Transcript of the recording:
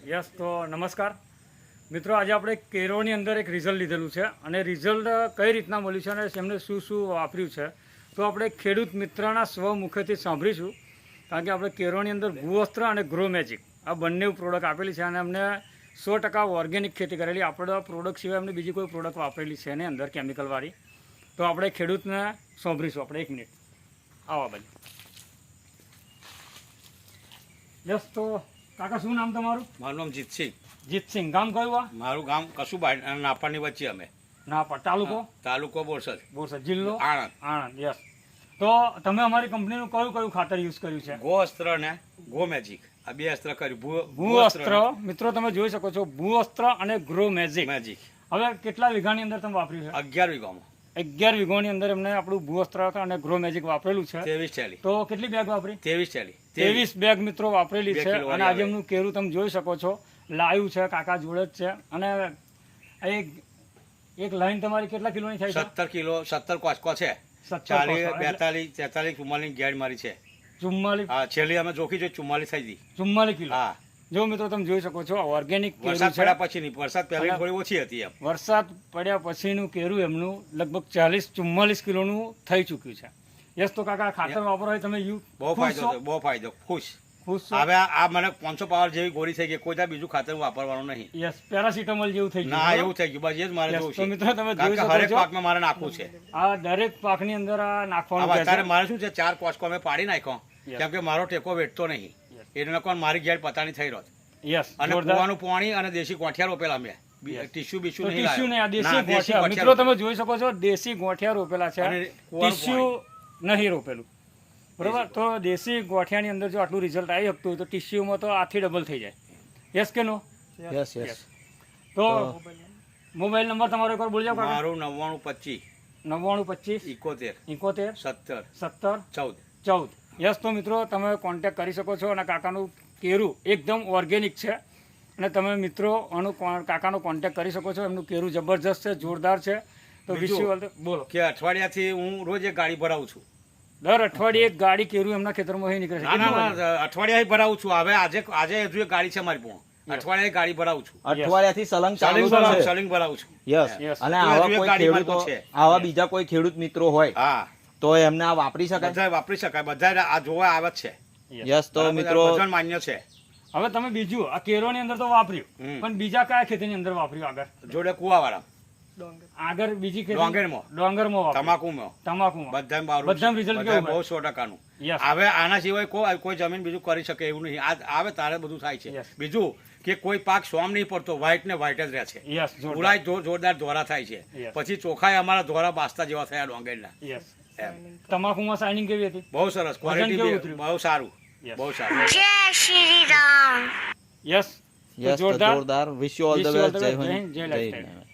Yes તો નમસ્કાર મિત્રો, આજે આપણે કેરોની અંદર એક રિઝલ્ટ લીધેલું છે અને રિઝલ્ટ કઈ રીતના મળ્યું છે અને એમને શું શું વાપર્યું છે તો આપણે ખેડૂત મિત્રના સ્વમુખેથી સાંભળીશું. કારણ કે આપણે કેરોની અંદર ભૂવસ્ત્ર અને ગ્રો મેજિક આ બંને પ્રોડક્ટ આપેલી છે અને અમને 100% ઓર્ગેનિક ખેતી કરેલી. આપણા પ્રોડક્ટ સિવાય અમને બીજી કોઈ પ્રોડક્ટ વાપરેલી છે એની અંદર કેમિકલવાળી. તો આપણે ખેડૂતને સાંભળીશું. આપણે 1 મિનિટ આવા બાજુ. યસ તો કાકા શું નામ તમારું? મારું નામ જીતસિંહ. જીતસિંહ. ગામ કયું? આ મારું ગામ કસુબા નાપાની વચ્ચે અમે. નાપા. તાલુકો બોરસદ. બોરસદ. જિલ્લો આણંદ. આણંદ. યસ. તો તમે અમારી કંપનીનું કયું કયું ખાતર યુઝ કર્યું છે? ગો અસ્ત્ર ને ગો મેજિક આ બે અસ્ત્ર કર્યું. ભૂ અસ્ત્ર. મિત્રો તમે જોઈ શકો છો, ભૂ અસ્ત્ર અને ગ્રો મેજિક. હવે કેટલા વીઘાની અંદર તમે વાપર્યું છે? 11 વીઘામાં. 11 વીઘાની અંદર એમને આપણું ભૂ અસ્ત્ર અને ગ્રો મેજિક વાપરેલું છે. 23 થેલી. તો કેટલી બેગ વાપરી? 23 બેગ મિત્રો વાપરેલી છે. કિલો અને આજે એમનું કેરું તમે જોઈ શકો છો, લાઈવ છે, કાકા જોડે જ છે. અને એક લાઈન તમારી કેટલા કિલોની થાય છે? 17 કિલો 17 કોચકો છે. 40 42 43 44 ગેડ મારી છે. 44. હા, છેલ્લી અમે જોખી જોઈ 44 થઈ ગઈ. 44 કિલો. હા, જો મિત્રો તમે જોઈ શકો છો, ઓર્ગેનિક કેરું વરસાદ છે. પડ્યા પછી નહીં, વરસાદ પહેલા થોડી ઓછી હતી એમ. વરસાદ પડ્યા પછીનું કેરું એમનું લગભગ 40-44 કિલોનું થઈ ચૂક્યું છે. યસ તો કાકા ખાતર વાપરો તમે બહુ ફાયદો છે, બહુ ફાયદો. ખુશ. હવે આ મને 500 પાવર જેવી ગોળી થઈ ગઈ. કોઈ ત્યાં બીજું ખાતર વાપરવાનું નહીં. યસ, પેરાસિટામોલ જેવું થઈ ગયું. ના, એવું થઈ ગયું. બસ એ જ મારે જોવું તો છે. મિત્રો તમે જોઈ કારણ કે શકો હરેક છો, પાકમાં મારે નાખવું છે. આ દરેક પાકની અંદર આ નાખવાનું છે. અત્યારે મારે શું છે, 4 કોચકો અમે પાડી નાખ્યો કેમ કે મારો ટેકો વેઠતો નહીં. એટલે કોણ મારી ગેડ પતાની થઈ રહ્યો. યસ. અને કુવાનું પાણી અને દેશી ગોઠિયા રોપેલા મેં. ટીસ્યુ બીસ્યુ નહીં ટીસ્યુ ને આ દેશી ના, ગોઠિયા. મિત્રો તમે જોઈ શકો છો, દેશી ગોઠિયા રોપેલા છે, અને ટીસ્યુ નહીં રોપેલું. બરોબર. તો દેશી ગોઠિયાની અંદર જો આટલું રિઝલ્ટ આવી શકતું હોય તો ટીસ્યુમાં તો આથી ડબલ થઈ જાય. યસ કે નો? Yes yes. તો મોબાઈલ નંબર તમારો એકવાર બોલી જાઓ કાકા. મારું 9925 9925 71 71 17 17 14. 14. યસ તો મિત્રો તમે કોન્ટેક્ટ કરી શકો છો. અને કાકાનું કેરું એકદમ ઓર્ગેનિક છે અને તમે મિત્રો કાકાનો કોન્ટેક્ટ કરી શકો છો. એમનું કેરું જબરજસ્ત છે, જોરદાર છે. તો વિશ્વ બોલો કે અઠવાડિયાથી હું રોજ એક ગાડી ભરાવું છું. દર અઠવાડિયે એક ગાડી કેરું એમના ખેતરમાં અહીં નીકળે છે. ના, અઠવાડિયા ભરાવું છું. હવે આજે હજુ એક ગાડી છે મારી પાસે. અઠવાડિયે ગાડી ભરાવું છું. અઠવાડિયાથી સલંગ ચાલુ છે. સલિંગ ભરાવું છું. યસ. અને આવા બીજા કોઈ ખેડૂત મિત્રો હોય હા, તો એમને આ વાપરી શકાય. બધા વાપરી શકાય. બધા આ જોવા આવે જ છે. યસ. તો મિત્રો વજન માન્ય છે. હવે તમે બીજું આ કેરોની અંદર તો વાપર્યું, પણ બીજા કયા ખેતીની અંદર વાપર્યું? જોડે કુવાવાળા આગળ બીજી ખેતી? ડોંગરમાં વાપર્યું. તમાકુમાં બધામાં રિઝલ્ટ કેવું? બહુ 100%. Yes. હવે આના સિવાય કોઈ જમીન બીજું કરી શકે એવું નહીં. આ આવે તારે બધું થાય છે. Yes. બીજું કે કોઈ પાક સોમ નહીં પડતો, વ્હાઈટ ને વ્હાઈટ જ રહે છે. યસ. ઉલાય જોરદાર ધોરા થાય છે. Yes. પછી ચોખાઈ અમારા ધોરા બાસ્તા જેવા થયા ડોંગરના. યસ. તમાકુમાં શાઇનિંગ કેવી હતી? બહુ સરસ. કેવું ક્વોલિટી ઉતર્યું? બહુ સારું. Yes. બહુ સારું. યસ. યસ. જોરદાર. જોરદાર. Wish you all the best. જય હિન્દ. જય લાઈફ.